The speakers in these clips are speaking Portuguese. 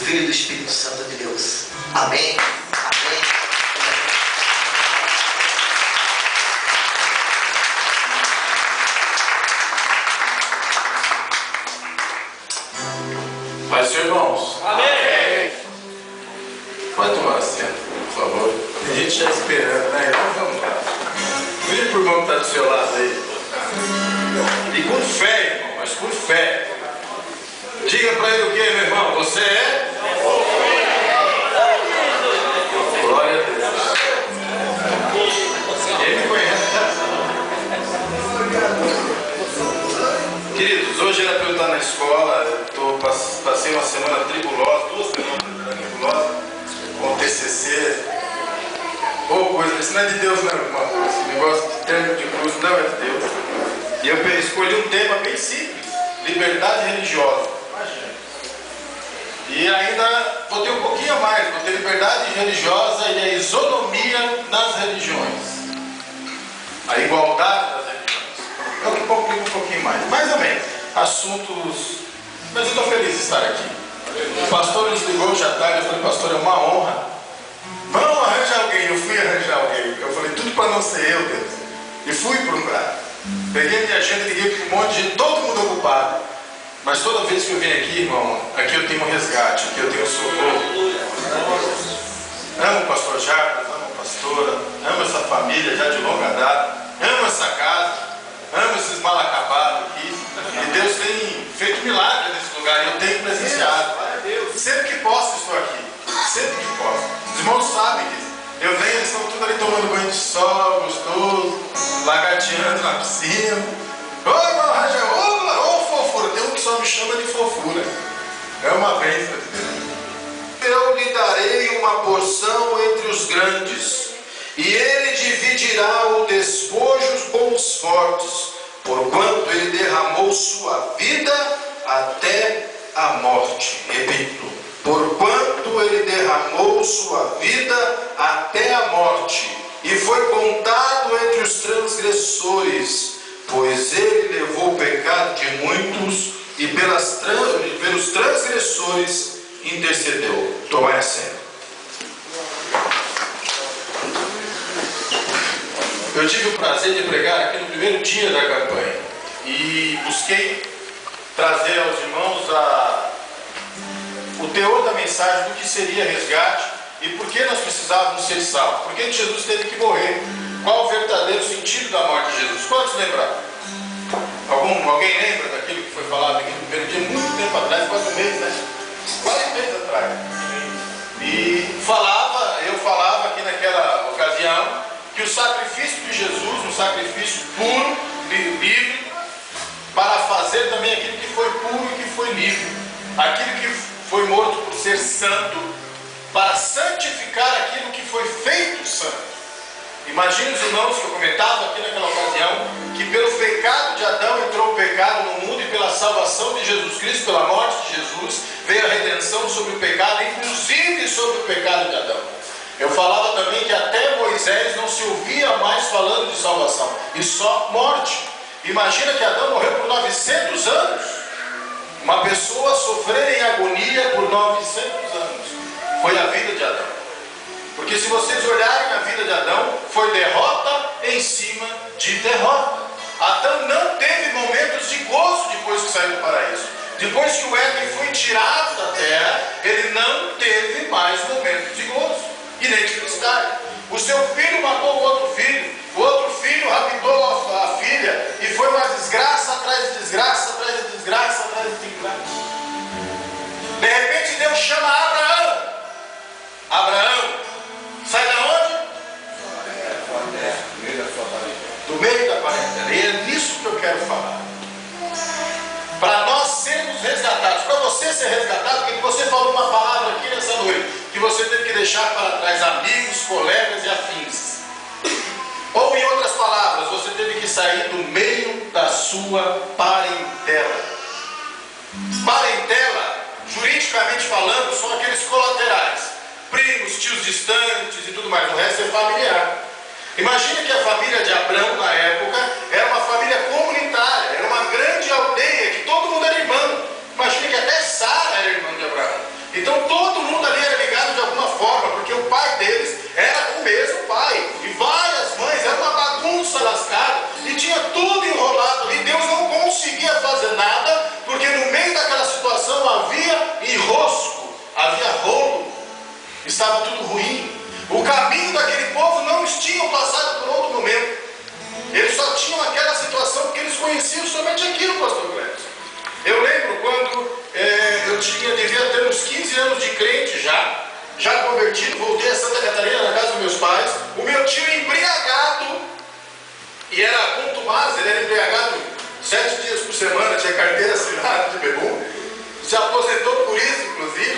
Filho e do Espírito Santo de Deus. Amém. Amém. Paz, irmãos. Amém. Pode tomar assento, por favor. Tem gente já esperando, né? Então vamos lá. Vira pro irmão que está do seu lado aí. E com fé, irmão, mas com fé. Diga para ele o que, meu irmão? Você é? Glória a Deus. Ele me conhece. Queridos, hoje era para eu estar na escola. Passei uma semana tribulosa, 2 semanas tribulosas, com o TCC. Coisa, isso não é de Deus, não, irmão. Esse negócio de termo de cruz não é de Deus. E eu escolhi um tema bem simples: liberdade religiosa. Imagina. E ainda vou ter um pouquinho a mais, vou ter liberdade religiosa e a isonomia nas religiões. A igualdade das religiões. É o que complica um pouquinho mais. Mais ou menos. Assuntos. Mas eu estou feliz de estar aqui. O pastor nos ligou já tarde, eu falei, pastor, é uma honra. Vamos arranjar alguém. Eu fui arranjar alguém. Eu falei, tudo para não ser eu, Deus. E fui procurar. Peguei minha agenda, liguei para um monte de gente, todo mundo ocupado. Mas toda vez que eu venho aqui, irmão, aqui eu tenho um resgate, aqui eu tenho um socorro. Amo o pastor Jacques, amo a pastora, amo essa família já de longa data, amo essa casa, amo esses mal acabados aqui. E Deus tem feito milagre nesse lugar e eu tenho presenciado. Sempre que posso estou aqui, sempre que posso. Os irmãos sabem disso. Eu venho, eles estão tudo ali tomando banho de sol, gostoso, lagarteando na piscina. Ô irmão Rangel, ô fofura, tem um que só me chama de fofura. É uma bênção de Deus. Eu lhe darei uma porção entre os grandes, e ele dividirá o despojo com os fortes, porquanto ele derramou sua vida até a morte. Repito, porquanto ele derramou sua vida até a morte, e foi contado entre os transgressores, pois ele levou o pecado de muitos, e pelos transgressores intercedeu. Tomai assento. Eu tive o prazer de pregar aqui no primeiro dia da campanha e busquei trazer aos irmãos o teor da mensagem do que seria resgate e por que nós precisávamos ser salvos. Por que Jesus teve que morrer? Qual o verdadeiro sentido da morte de Jesus? Quantos lembraram? Alguém lembra daquilo que foi falado aqui no primeiro dia, muito tempo atrás, quase um mês, né? Quase um mês atrás. E eu falava aqui naquela ocasião que o sacrifício de Jesus, um sacrifício puro, livre, para fazer também aquilo que foi puro e que foi livre, aquilo que foi morto por ser santo, para santificar aquilo que foi feito santo. Imagine os irmãos que eu comentava aqui naquela ocasião, que pelo pecado de Adão entrou o pecado no mundo e pela salvação de Jesus Cristo, pela morte de Jesus, veio a redenção sobre o pecado, inclusive sobre o pecado de Adão. Eu falava também que até Moisés não se ouvia mais falando de salvação, e só morte. Imagina que Adão morreu por 900 anos. Uma pessoa sofrer em agonia por 900 anos. Foi a vida de Adão. Porque se vocês olharem a vida de Adão, foi derrota em cima de derrota. Adão não teve momentos de gozo depois que saiu do paraíso. Depois que o Éden foi tirado da terra, ele não teve mais momentos de gozo e nem de felicidade. O seu filho matou o outro filho raptou a filha, e foi uma desgraça atrás de desgraça, atrás de desgraça, atrás de desgraça. De repente Deus chama Abraão. Abraão, sai da onde? Do meio da parentela. E é nisso que eu quero falar. Para nós sermos resgatados, para você ser resgatado, porque você falou uma palavra aqui nessa noite, que você teve que deixar para trás amigos, colegas e afins. Ou em outras palavras, você teve que sair do meio da sua parentela. Parentela, juridicamente falando, são aqueles colaterais. Primos, tios distantes e tudo mais. O resto é familiar. Imagine que a família de Abrão, na época, era uma família comunitária. Era uma grande aldeia, que todo mundo era irmão. Imagine que até Sara era irmã de Abraão. Então Então todo mundo ali era ligado de alguma forma, porque o pai deles era o mesmo pai. E várias mães, era uma bagunça lascada, e tinha tudo enrolado ali. Deus não conseguia fazer nada, porque no meio daquela situação havia enrosco, havia rolo, estava tudo ruim. O caminho daquele povo não eles tinham passado por outro momento. Eles só tinham aquela situação porque eles conheciam somente aquilo, pastor Cléber. Eu lembro quando eu devia ter uns 15 anos de crente já convertido, voltei a Santa Catarina, na casa dos meus pais. O meu tio embriagado, e era contumaz, ele era embriagado 7 dias por semana, tinha carteira assinada de bebum, se aposentou por isso, inclusive,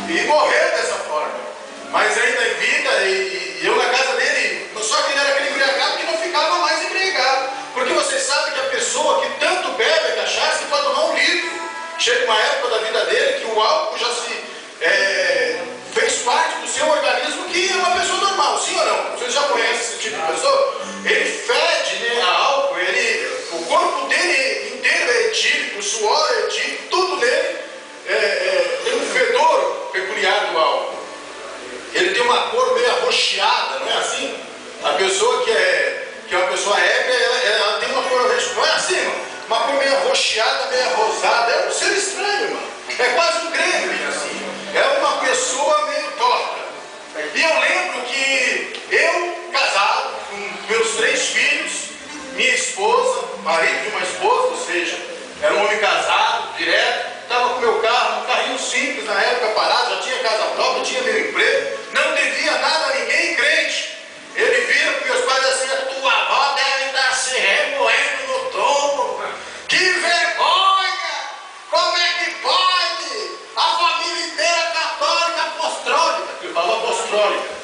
e morreu dessa forma. Mas ainda em vida, e eu na casa dele, só que ele era aquele embriagado que não ficava mais embriagado. Porque vocês sabem que a pessoa que tanto bebe a cachaça pode tomar um litro. Chega uma época da vida dele que o álcool já fez parte do seu organismo, que é uma pessoa normal, sim ou não? Vocês já conhecem esse tipo de pessoa? Ele fede, né, a álcool, o corpo dele inteiro é etílico, o suor é etílico, tudo nele tem um fedor peculiar do álcool. Ele tem uma cor meio arroxeada, não é assim? A pessoa que é uma pessoa ébria, ela tem uma cor arroxeada, não é assim, irmão? Uma cor meio arroxeada, meio rosada, é um ser estranho, irmão. É quase um gremlin, assim. É uma pessoa meio torta. E eu lembro que eu, casado, com meus 3 filhos, minha esposa, marido de uma esposa, ou seja, era um homem casado, direto, estava com meu carro, um carrinho simples na época parado, já tinha casa própria, tinha meu emprego, não devia nada a ninguém, crente. Ele vira para meus pais assim: a tua avó deve estar se remoendo no tomo. Que vergonha! Como é que pode? A família inteira católica apostólica, que eu falo apostólica.